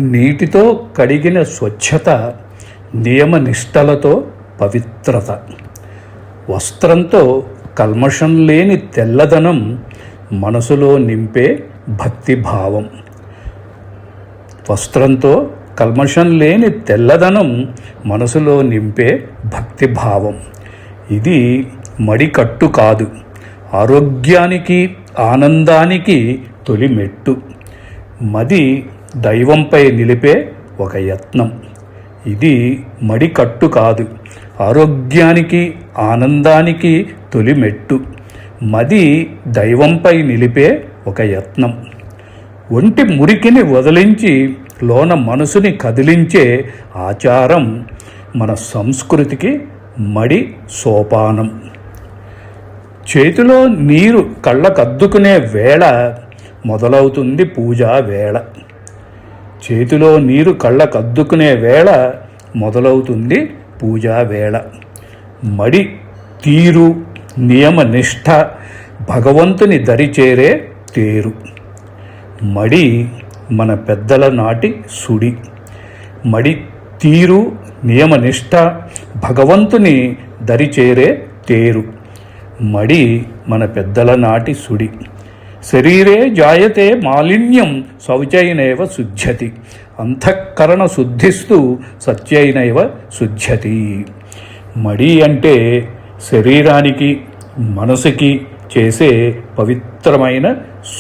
నీటితో కడిగిన స్వచ్ఛత, నియమనిష్టలతో పవిత్రత. వస్త్రంతో కల్మషం లేని తెల్లదనం మనసులో నింపే భక్తిభావం. వస్త్రంతో కల్మషం లేని తెల్లదనం మనసులో నింపే భక్తిభావం. ఇది మడికట్టు కాదు, ఆరోగ్యానికి ఆనందానికి తొలి మెట్టు. మది దైవంపై నిలిపే ఒక యత్నం. ఇది మడికట్టు కాదు, ఆరోగ్యానికి ఆనందానికి తొలి మెట్టు. మది దైవంపై నిలిపే ఒక యత్నం. ఒంటి మురికిని వదిలించి లోన మనసుని కదిలించే ఆచారం మన సంస్కృతికి మడి సోపానం. చేతిలో నీరు కళ్ళకద్దుకునే వేళ మొదలవుతుంది పూజా వేళ. చేతిలో నీరు కళ్ళకద్దుకునే వేళ మొదలవుతుంది పూజా వేళ. మడి తీరు, నియమనిష్ట భగవంతుని దరిచేరే తేరు. మడి మన పెద్దల నాటి సుడి. మడి తీరు, నియమనిష్ట భగవంతుని దరిచేరే తేరు. మడి మన పెద్దల నాటి సుడి. శరీరే జాయతే మాలిన్యం శౌచైనైవ శుద్ధ్యతి. అంతఃకరణ శుద్ధిస్తూ సత్యైనైవ శుద్ధ్యతి. మడి అంటే శరీరానికి మనసుకి చేసే పవిత్రమైన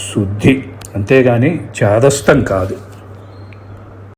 శుద్ధి, అంతేగాని చాదస్తం కాదు.